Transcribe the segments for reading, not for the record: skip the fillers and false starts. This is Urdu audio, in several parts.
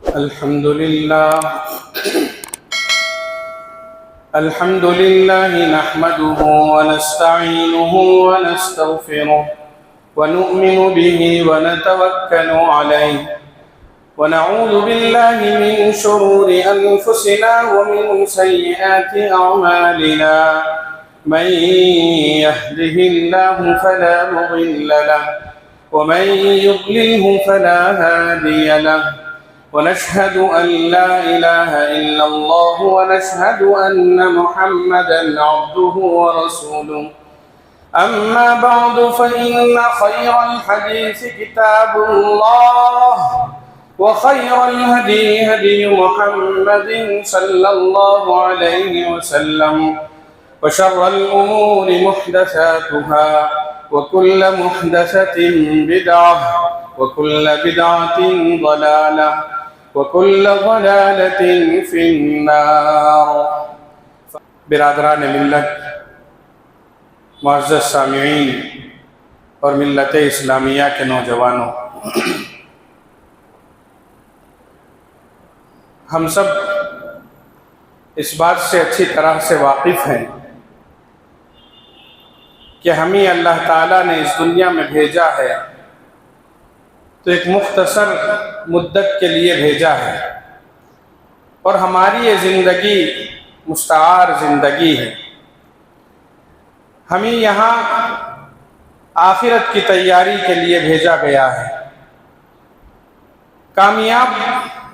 الحمد لله نحمده ونستعينه ونستغفره ونؤمن به ونتوكل عليه ونعوذ بالله من شرور أنفسنا ومن سيئات أعمالنا من يهده الله فلا مضل له ومن يضلله فلا هادي له ونشهد أن لا إله إلا الله ونشهد أن محمدا عبده ورسوله أما بعد فإن خير الحديث كتاب الله وخير الهدي هدي محمد صلى الله عليه وسلم وشر الأمور محدثاتها وكل محدثة بدعة وكل بدعة ضلالة وكل ضلالة في النار۔ برادران ملت، معزز سامعین اور ملت اسلامیہ کے نوجوانوں، ہم سب اس بات سے اچھی طرح سے واقف ہیں کہ ہمیں اللہ تعالیٰ نے اس دنیا میں بھیجا ہے تو ایک مختصر مدت کے لیے بھیجا ہے، اور ہماری یہ زندگی مستعار زندگی ہے۔ ہمیں یہاں آخرت کی تیاری کے لیے بھیجا گیا ہے۔ کامیاب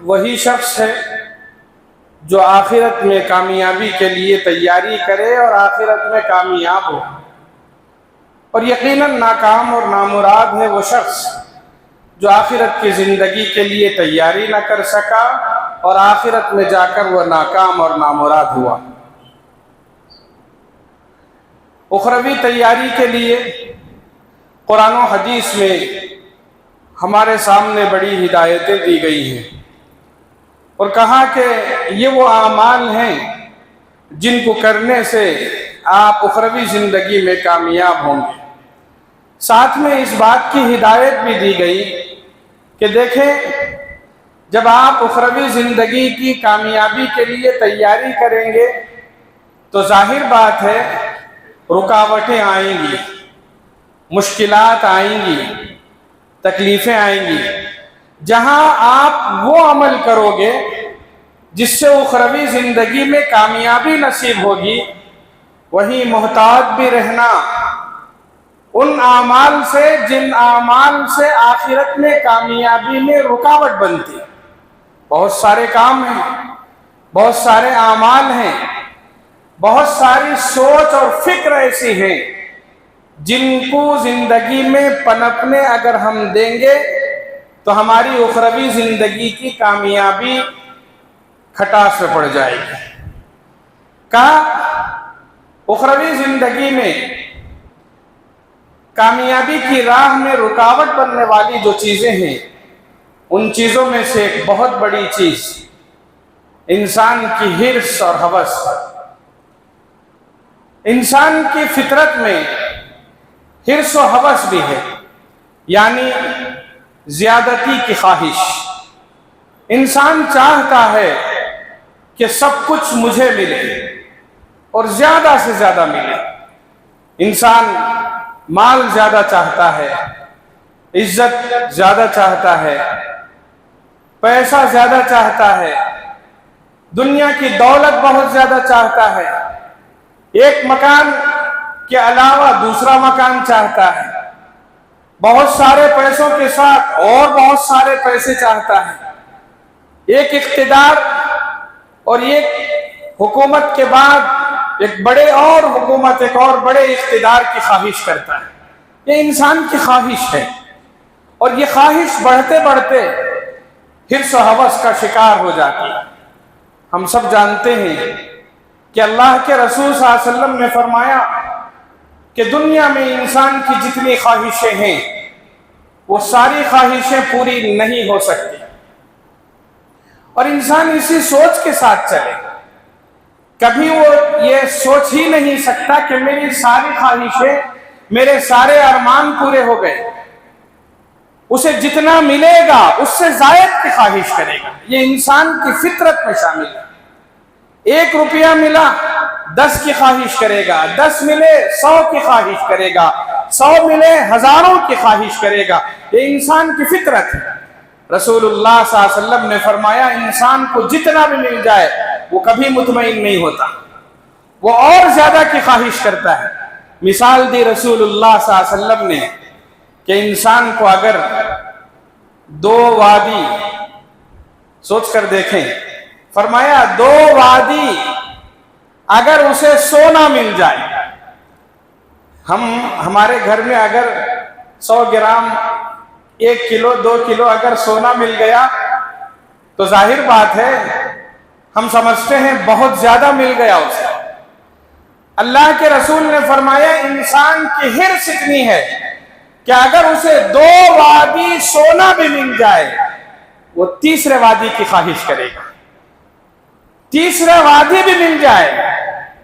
وہی شخص ہے جو آخرت میں کامیابی کے لیے تیاری کرے اور آخرت میں کامیاب ہو، اور یقیناً ناکام اور نامراد ہے وہ شخص جو آخرت کی زندگی کے لیے تیاری نہ کر سکا اور آخرت میں جا کر وہ ناکام اور نامراد ہوا۔ اخروی تیاری کے لیے قرآن و حدیث میں ہمارے سامنے بڑی ہدایتیں دی گئی ہیں، اور کہا کہ یہ وہ اعمال ہیں جن کو کرنے سے آپ اخروی زندگی میں کامیاب ہوں گے۔ ساتھ میں اس بات کی ہدایت بھی دی گئی کہ دیکھیں، جب آپ اخروی زندگی کی کامیابی کے لیے تیاری کریں گے تو ظاہر بات ہے رکاوٹیں آئیں گی، مشکلات آئیں گی، تکلیفیں آئیں گی۔ جہاں آپ وہ عمل کرو گے جس سے اخروی زندگی میں کامیابی نصیب ہوگی، وہیں محتاط بھی رہنا ان اعمال سے جن اعمال سے آخرت میں کامیابی میں رکاوٹ بنتی۔ بہت سارے کام ہیں، بہت سارے اعمال ہیں، بہت ساری سوچ اور فکر ایسی ہیں جن کو زندگی میں پنپنے اگر ہم دیں گے تو ہماری اخروی زندگی کی کامیابی کھٹاس میں پڑ جائے گی۔ کہا اخروی زندگی میں کامیابی کی راہ میں رکاوٹ بننے والی جو چیزیں ہیں، ان چیزوں میں سے ایک بہت بڑی چیز انسان کی حرص اور ہوس۔ انسان کی فطرت میں حرص و ہوس بھی ہے، یعنی زیادتی کی خواہش۔ انسان چاہتا ہے کہ سب کچھ مجھے ملے اور زیادہ سے زیادہ ملے۔ انسان مال زیادہ چاہتا ہے، عزت زیادہ چاہتا ہے، پیسہ زیادہ چاہتا ہے، دنیا کی دولت بہت زیادہ چاہتا ہے، ایک مکان کے علاوہ دوسرا مکان چاہتا ہے، بہت سارے پیسوں کے ساتھ اور بہت سارے پیسے چاہتا ہے، ایک اقتدار اور ایک حکومت کے بعد ایک بڑے اور حکومت، ایک اور بڑے اقتدار کی خواہش کرتا ہے۔ یہ انسان کی خواہش ہے، اور یہ خواہش بڑھتے بڑھتے حرص و ہوس کا شکار ہو جاتی ہے۔ ہم سب جانتے ہیں کہ اللہ کے رسول صلی اللہ علیہ وسلم نے فرمایا کہ دنیا میں انسان کی جتنی خواہشیں ہیں وہ ساری خواہشیں پوری نہیں ہو سکتی، اور انسان اسی سوچ کے ساتھ چلے۔ کبھی وہ یہ سوچ ہی نہیں سکتا کہ میری ساری خواہشیں، میرے سارے ارمان پورے ہو گئے۔ اسے جتنا ملے گا اس سے زائد کی خواہش کرے گا. یہ انسان کی فطرت میں شامل ہے. 1 روپیہ ملا 10 کی خواہش کرے گا, 10 ملے 100 کی خواہش کرے گا, 100 ملے ہزاروں کی خواہش کرے گا. یہ انسان کی فطرت ہے. رسول اللہ صلی اللہ علیہ وسلم نے فرمایا انسان کو جتنا بھی مل جائے وہ کبھی مطمئن نہیں ہوتا, وہ اور زیادہ کی خواہش کرتا ہے. مثال دی رسول اللہ صلی اللہ علیہ وسلم نے کہ انسان کو اگر 2 وادی, سوچ کر دیکھیں, فرمایا 2 وادی اگر اسے سونا مل جائے, ہمارے گھر میں اگر 100 گرام 1 کلو 2 کلو اگر سونا مل گیا تو ظاہر بات ہے ہم سمجھتے ہیں بہت زیادہ مل گیا اسے. اللہ کے رسول نے فرمایا انسان کی حرص اتنی ہے کہ اگر اسے 2 وادی سونا بھی مل جائے وہ تیسرے وادی کی خواہش کرے گا. تیسرے وادی بھی مل جائے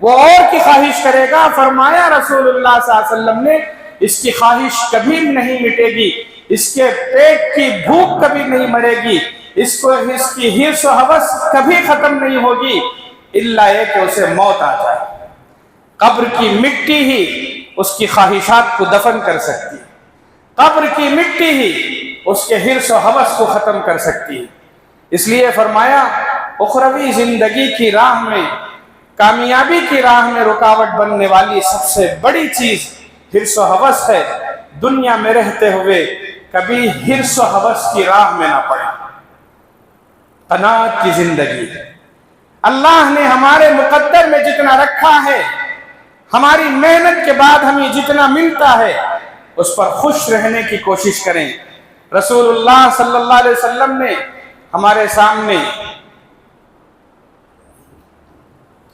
وہ اور کی خواہش کرے گا. فرمایا رسول اللہ صلی اللہ علیہ وسلم نے اس کی خواہش کبھی نہیں مٹے گی, اس کے پیٹ کی بھوک کبھی نہیں مرے گی, اس کی حرص و ہوس کبھی ختم نہیں ہوگی الا یہ کہ اسے موت آ جائے. قبر کی مٹی ہی اس کی خواہشات کو دفن کر سکتی ہے, قبر کی مٹی ہی اس کے حرص و ہوس کو ختم کر سکتی ہے. اس لیے فرمایا اخروی زندگی کی راہ میں, کامیابی کی راہ میں رکاوٹ بننے والی سب سے بڑی چیز حرص و ہوس ہے. دنیا میں رہتے ہوئے کبھی حرص و ہوس کی راہ میں نہ پڑے. قناعت کی زندگی ہے. اللہ نے ہمارے مقدر میں جتنا رکھا ہے, ہماری محنت کے بعد ہمیں جتنا ملتا ہے اس پر خوش رہنے کی کوشش کریں. رسول اللہ صلی اللہ علیہ وسلم نے ہمارے سامنے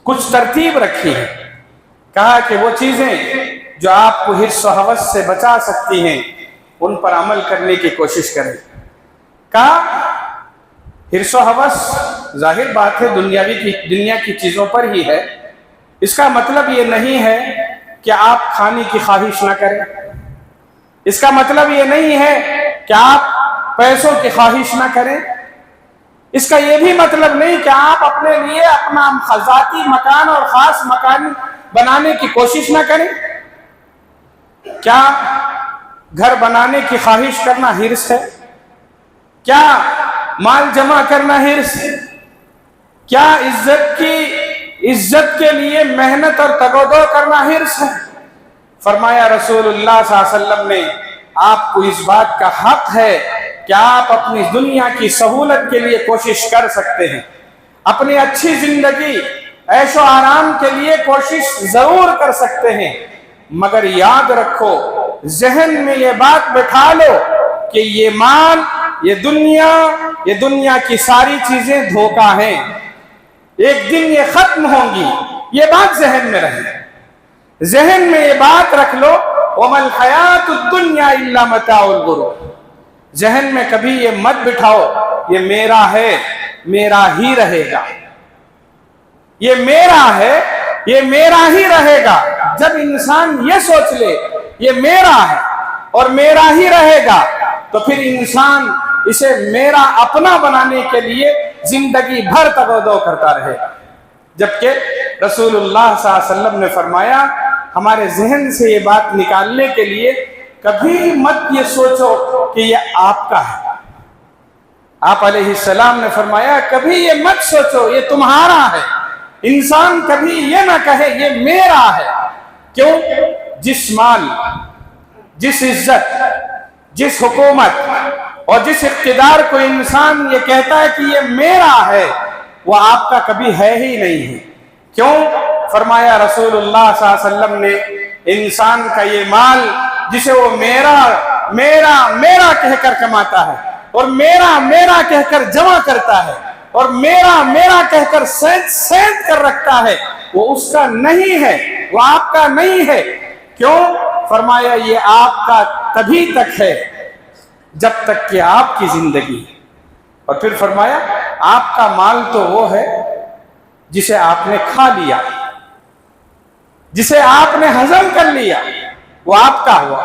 کچھ ترتیب رکھی ہے. کہا کہ وہ چیزیں جو آپ کو حرص و ہوس سے بچا سکتی ہیں ان پر عمل کرنے کی کوشش کریں. کہا حرص و ہوس ظاہر بات ہے دنیا کی چیزوں پر ہی ہے. اس کا مطلب یہ نہیں ہے کہ آپ کھانے کی خواہش نہ کریں, اس کا مطلب یہ نہیں ہے کہ آپ پیسوں کی خواہش نہ کریں, اس کا یہ بھی مطلب نہیں کہ آپ اپنے لیے اپنا ذاتی مکان اور خاص مکان بنانے کی کوشش نہ کریں. کیا گھر بنانے کی خواہش کرنا حرص ہے؟ کیا مال جمع کرنا حرص ہے؟ کیا عزت کے لیے محنت اور تگودو کرنا حرص ہے؟ فرمایا رسول اللہ صلی اللہ علیہ وسلم نے آپ کو اس بات کا حق ہے کہ آپ اپنی دنیا کی سہولت کے لیے کوشش کر سکتے ہیں, اپنی اچھی زندگی عیش و آرام کے لیے کوشش ضرور کر سکتے ہیں, مگر یاد رکھو, ذہن میں یہ بات بٹھا لو کہ یہ مال, یہ دنیا کی ساری چیزیں دھوکہ ہیں, ایک دن یہ ختم ہوں گی. یہ بات ذہن میں رہے, ذہن میں یہ بات رکھ لو, وَمَا الْحَيَاةُ الدُّنْيَا إِلَّا مَتَاعُ الْغُرُورِ. ذہن میں کبھی یہ مت بٹھاؤ یہ میرا ہے, میرا ہی رہے گا, یہ میرا ہے, یہ میرا ہی رہے گا. جب انسان یہ سوچ لے یہ میرا ہے اور میرا ہی رہے گا تو پھر انسان اسے میرا اپنا بنانے کے لیے زندگی بھر تگودو کرتا رہے گا. جبکہ رسول اللہ صلی اللہ علیہ وسلم نے فرمایا ہمارے ذہن سے یہ بات نکالنے کے لیے کبھی مت یہ سوچو کہ یہ آپ کا ہے. آپ علیہ السلام نے فرمایا کبھی یہ مت سوچو یہ تمہارا ہے. انسان کبھی یہ نہ کہے یہ میرا ہے. کیوں؟ جس مال, جس عزت, جس حکومت اور جس اقتدار کو انسان یہ کہتا ہے کہ یہ میرا ہے وہ آپ کا کبھی ہے ہی نہیں ہے. کیوں؟ فرمایا رسول اللہ صلی اللہ علیہ وسلم نے انسان کا یہ مال جسے وہ میرا میرا میرا کہہ کر کماتا ہے اور میرا میرا کہہ کر جمع کرتا ہے اور میرا میرا کہہ کر سینت کر رکھتا ہے, وہ اس کا نہیں ہے, وہ آپ کا نہیں ہے. کیوں؟ فرمایا یہ آپ کا تبھی تک ہے جب تک کہ آپ کی زندگی ہے. اور پھر فرمایا آپ کا مال تو وہ ہے جسے آپ نے کھا لیا, جسے آپ نے ہضم کر لیا, وہ آپ کا ہوا.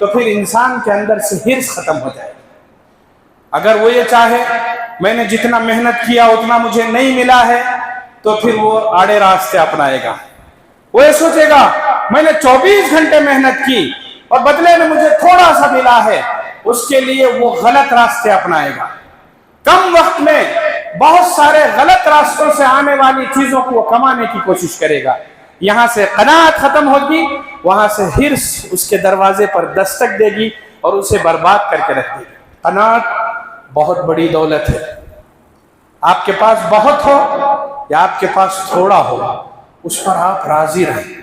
تو پھر انسان کے اندر سے حرص ختم ہو جائے. اگر وہ یہ چاہے میں نے جتنا محنت کیا اتنا مجھے نہیں ملا ہے تو پھر وہ آڑے راستے اپنائے گا. وہ یہ سوچے گا میں نے 24 گھنٹے محنت کی اور بدلے میں مجھے تھوڑا سا ملا ہے, اس کے لیے وہ غلط راستے اپنائے گا. کم وقت میں بہت سارے غلط راستوں سے آنے والی چیزوں کو وہ کمانے کی کوشش کرے گا. یہاں سے قناعت ختم ہوگی, وہاں سے حرص اس کے دروازے پر دستک دے گی اور اسے برباد کر کے رکھ دے گی. قناعت بہت بڑی دولت ہے. آپ کے پاس بہت ہو یا آپ کے پاس تھوڑا ہو, اس پر آپ راضی رہیں.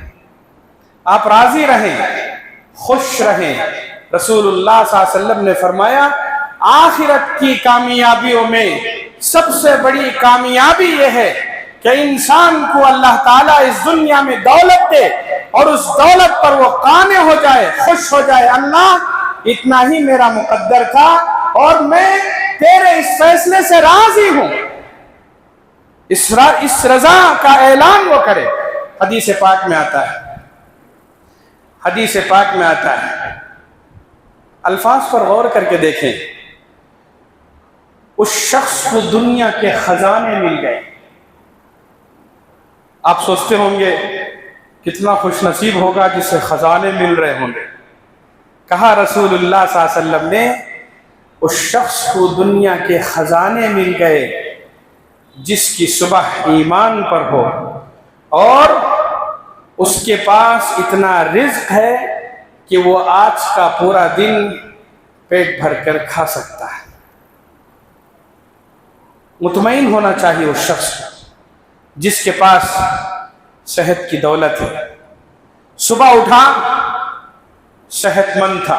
آپ راضی رہیں, خوش رہیں. رسول اللہ صلی اللہ علیہ وسلم نے فرمایا آخرت کی کامیابیوں میں سب سے بڑی کامیابی یہ ہے کہ انسان کو اللہ تعالیٰ اس دنیا میں دولت دے اور اس دولت پر وہ قانع ہو جائے, خوش ہو جائے. اللہ اتنا ہی میرا مقدر تھا اور میں تیرے اس فیصلے سے راضی ہوں. اس رضا کا اعلان وہ کرے. حدیث پاک میں آتا ہے, حدیث پاک میں آتا ہے, الفاظ پر غور کر کے دیکھیں. اس شخص کو دنیا کے خزانے مل گئے. آپ سوچتے ہوں گے کتنا خوش نصیب ہوگا جسے خزانے مل رہے ہوں گے. کہا رسول اللہ صلی اللہ علیہ وسلم نے اس شخص کو دنیا کے خزانے مل گئے جس کی صبح ایمان پر ہو اور اس کے پاس اتنا رزق ہے کہ وہ آج کا پورا دن پیٹ بھر کر کھا سکتا ہے. مطمئن ہونا چاہیے اس شخص جس کے پاس صحت کی دولت ہے. صبح اٹھا صحت مند تھا,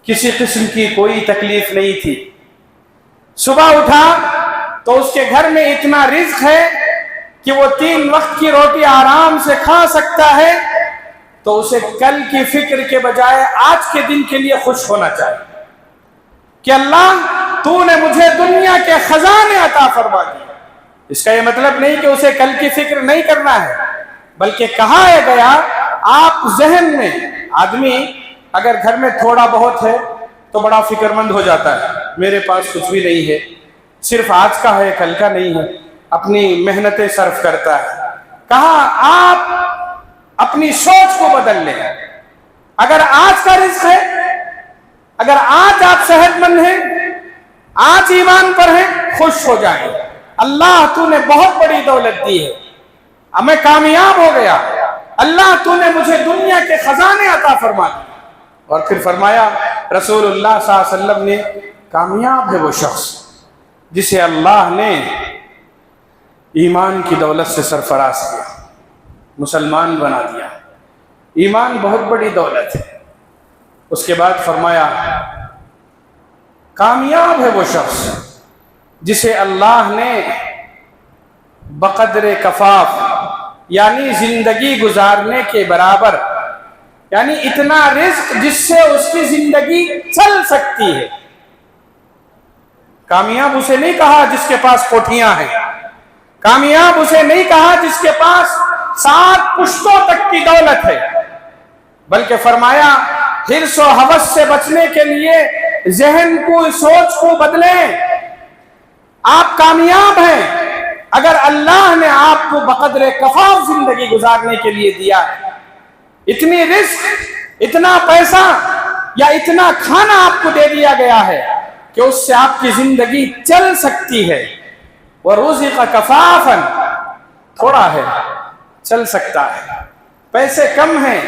کسی قسم کی کوئی تکلیف نہیں تھی. صبح اٹھا تو اس کے گھر میں اتنا رزق ہے کہ وہ 3 وقت کی روٹی آرام سے کھا سکتا ہے. تو اسے کل کی فکر کے بجائے آج کے دن کے لیے خوش ہونا چاہیے کہ اللہ تو نے مجھے دنیا کے خزانے عطا فرما دیے. اس کا یہ مطلب نہیں کہ اسے کل کی فکر نہیں کرنا ہے, بلکہ کہا ہے گیا آپ ذہن میں, آدمی اگر گھر میں تھوڑا بہت ہے تو بڑا فکر مند ہو جاتا ہے, میرے پاس کچھ بھی نہیں ہے, صرف آج کا ہے کل کا نہیں ہے, اپنی محنتیں صرف کرتا ہے. کہا آپ اپنی سوچ کو بدل لیں. اگر آج کا رزق ہے, اگر آج آپ صحت مند ہیں, آج ایمان پر ہیں, خوش ہو جائیں. اللہ تو نے بہت بڑی دولت دی ہے, اب میں کامیاب ہو گیا, اللہ تو نے مجھے دنیا کے خزانے عطا فرما دی. اور پھر فرمایا رسول اللہ صلی اللہ علیہ وسلم نے کامیاب ہے وہ شخص جسے اللہ نے ایمان کی دولت سے سرفراز کیا, مسلمان بنا دیا. ایمان بہت بڑی دولت ہے. اس کے بعد فرمایا کامیاب ہے وہ شخص جسے اللہ نے بقدر کفاف یعنی زندگی گزارنے کے برابر, یعنی اتنا رزق جس سے اس کی زندگی چل سکتی ہے. کامیاب اسے نہیں کہا جس کے پاس کوٹھیاں ہیں, کامیاب اسے نہیں کہا جس کے پاس 7 پشتوں تک کی دولت ہے, بلکہ فرمایا حرص و ہوس سے بچنے کے لیے ذہن کو, سوچ کو بدلیں. آپ کامیاب ہیں اگر اللہ نے آپ کو بقدر کفاف زندگی گزارنے کے لیے دیا ہے. اتنی رزق, اتنا پیسہ یا اتنا کھانا آپ کو دے دیا گیا ہے کہ اس سے آپ کی زندگی چل سکتی ہے. وَرُزِقَ كَفَافًا, تھوڑا ہے چل سکتا ہے, پیسے کم ہیں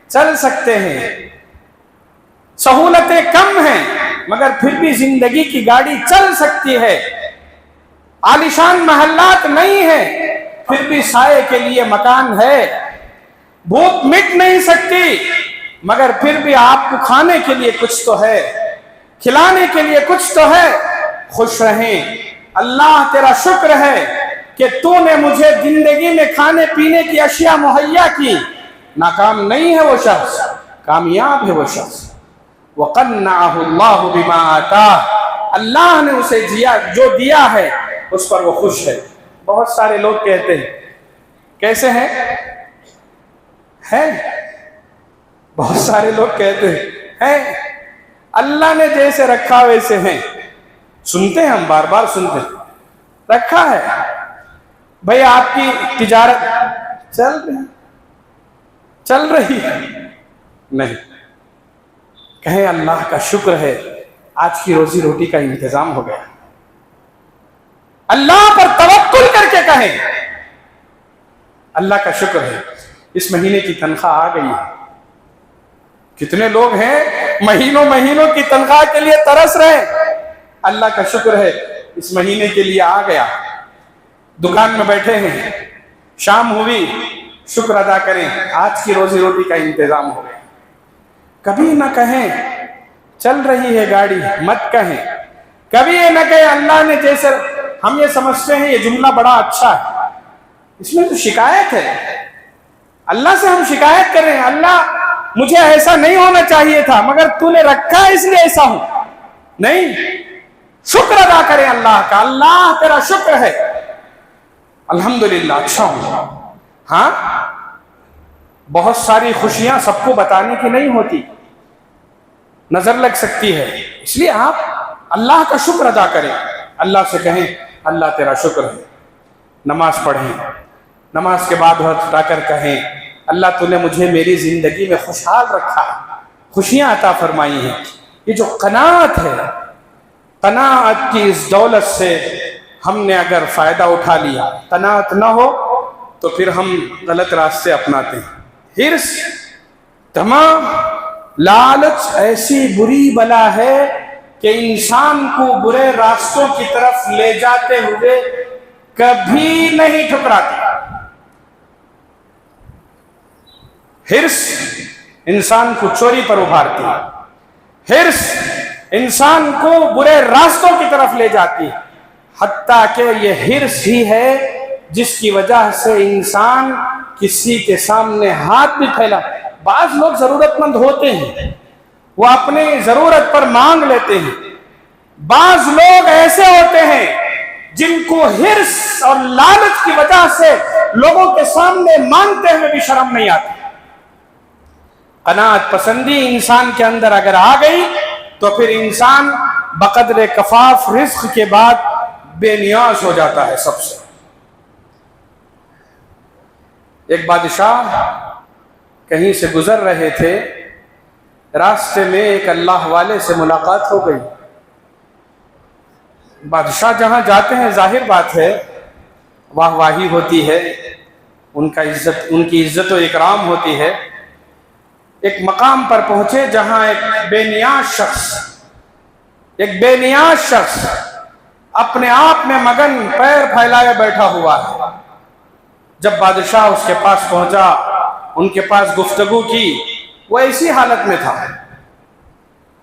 چل سکتے ہیں, سہولتیں کم ہیں مگر پھر بھی زندگی کی گاڑی چل سکتی ہے. عالیشان محلات نہیں ہیں پھر بھی سائے کے لیے مکان ہے. بھوک مٹ نہیں سکتی مگر پھر بھی آپ کو کھانے کے لیے کچھ تو ہے, کھلانے کے لیے کچھ تو ہے. خوش رہیں. اللہ تیرا شکر ہے کہ تو نے مجھے زندگی میں کھانے پینے کی اشیاء مہیا کی. ناکام نہیں ہے وہ شخص, کامیاب ہے وہ شخص. وَقَنَّعَهُ اللَّهُ بِمَا آتَاهُ, اللہ نے اسے جو دیا ہے اس پر وہ خوش ہے. بہت سارے لوگ کہتے ہیں کیسے ہیں بہت سارے لوگ کہتے ہیں اللہ نے جیسے رکھا ویسے ہیں. سنتے ہیں، ہم بار بار سنتے ہیں، رکھا ہے بھئی آپ کی تجارت چل رہی ہے. نہیں، کہیں اللہ کا شکر ہے آج کی روزی روٹی کا انتظام ہو گیا. اللہ پر توکل کر کے کہیں اللہ کا شکر ہے اس مہینے کی تنخواہ آ گئی ہے. کتنے لوگ ہیں مہینوں کی تنخواہ کے لیے ترس رہے ہیں. اللہ کا شکر ہے اس مہینے کے لیے آ گیا. دکان میں بیٹھے ہیں، شام ہوئی، شکر ادا کریں آج کی روزی روٹی کا انتظام ہو گیا. کبھی نہ کہیں چل رہی ہے گاڑی، مت کہیں. کبھی یہ نہ کہیں اللہ نے جیسے، ہم یہ سمجھتے ہیں یہ جملہ بڑا اچھا ہے، اس میں تو شکایت ہے. اللہ سے ہم شکایت کر رہے ہیں، اللہ مجھے ایسا نہیں ہونا چاہیے تھا مگر تو نے رکھا اس لیے ایسا ہوں. نہیں، شکر ادا کریں اللہ کا. اللہ تیرا شکر ہے، الحمدللہ اچھا ہوں. ہاں، بہت ساری خوشیاں سب کو بتانے کی نہیں ہوتی، نظر لگ سکتی ہے. اس لیے آپ اللہ کا شکر ادا کریں. اللہ سے کہیں اللہ تیرا شکر ہے. نماز پڑھیں، نماز کے بعد ہاتھ اٹھا کر کہیں اللہ تو نے مجھے میری زندگی میں خوشحال رکھا، خوشیاں عطا فرمائی ہیں. یہ جو قناعت ہے، قناعت کی اس دولت سے ہم نے اگر فائدہ اٹھا لیا، قناعت نہ ہو تو پھر ہم غلط راستے اپناتے ہیں. حرص، تمام لالچ ایسی بری بلا ہے کہ انسان کو برے راستوں کی طرف لے جاتے ہوئے کبھی نہیں ٹھکراتی. حرص انسان کو چوری پر ابھارتی ہے، حرص انسان کو برے راستوں کی طرف لے جاتی ہے. حتیٰ کہ یہ حرص ہی ہے جس کی وجہ سے انسان کسی کے سامنے ہاتھ بھی پھیلا. بعض لوگ ضرورت مند ہوتے ہیں، وہ اپنی ضرورت پر مانگ لیتے ہیں. بعض لوگ ایسے ہوتے ہیں جن کو حرص اور لالچ کی وجہ سے لوگوں کے سامنے مانگتے ہوئے بھی شرم نہیں آتی. قناعت پسندی انسان کے اندر اگر آ گئی تو پھر انسان بقدر کفاف رزق کے بعد بے نیاز ہو جاتا ہے سب سے. ایک بادشاہ کہیں سے گزر رہے تھے، راستے میں ایک اللہ والے سے ملاقات ہو گئی. بادشاہ جہاں جاتے ہیں ظاہر بات ہے واہ واہی ہوتی ہے، ان کی عزت و اکرام ہوتی ہے. ایک مقام پر پہنچے جہاں ایک بے نیاز شخص اپنے آپ میں مگن پیر پھیلائے بیٹھا ہوا ہے. جب بادشاہ اس کے پاس پہنچا، ان کے پاس گفتگو کی، وہ ایسی حالت میں تھا،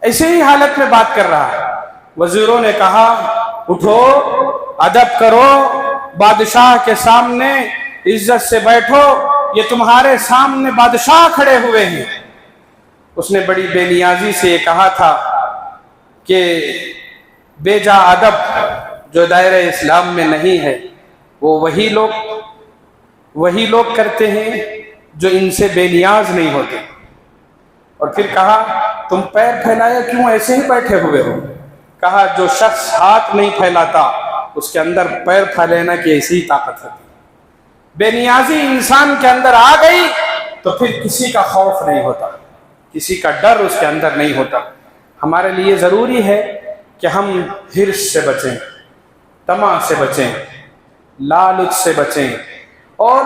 ایسی ہی حالت میں بات کر رہا ہے. وزیروں نے کہا اٹھو، ادب کرو، بادشاہ کے سامنے عزت سے بیٹھو، یہ تمہارے سامنے بادشاہ کھڑے ہوئے ہیں. اس نے بڑی بے نیازی سے یہ کہا تھا کہ بے جا ادب جو دائرہ اسلام میں نہیں ہے وہ وہی لوگ کرتے ہیں جو ان سے بے نیاز نہیں ہوتے. اور پھر کہا تم پیر پھیلائے کیوں ایسے ہی بیٹھے ہوئے ہو؟ کہا جو شخص ہاتھ نہیں پھیلاتا اس کے اندر پیر پھیلانا کی ایسی ہی طاقت ہوتی. بے نیازی انسان کے اندر آ گئی تو پھر کسی کا خوف نہیں ہوتا، کسی کا ڈر اس کے اندر نہیں ہوتا. ہمارے لیے ضروری ہے کہ ہم حرص سے بچیں، طمع سے بچیں، لالچ سے بچیں. اور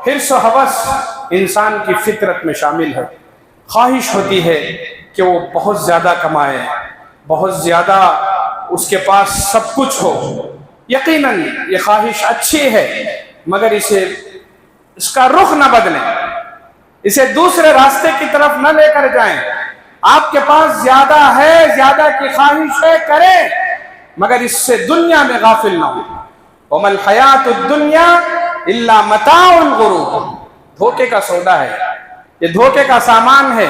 حرص و ہوس انسان کی فطرت میں شامل ہے. خواہش ہوتی ہے کہ وہ بہت زیادہ کمائے، بہت زیادہ اس کے پاس سب کچھ ہو. یقیناً یہ خواہش اچھی ہے مگر اس کا رخ نہ بدلیں، اسے دوسرے راستے کی طرف نہ لے کر جائیں. آپ کے پاس زیادہ ہے، زیادہ کی خواہش ہے، کریں مگر اس سے دنیا میں غافل نہ ہو. وَمَا الْحَيَاةُ الدُّنْيَا إِلَّا مَتَاعُ الْغُرُورِ. دھوکے کا سودا ہے، یہ دھوکے کا سامان ہے،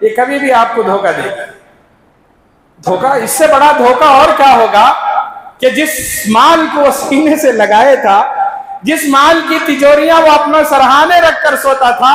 یہ کبھی بھی آپ کو دھوکہ دے گا. دھوکہ، اس سے بڑا دھوکہ اور کیا ہوگا کہ جس مال کو وہ سینے سے لگائے تھا، جس مال کی تجوریاں وہ اپنا سرہانے رکھ کر سوتا تھا،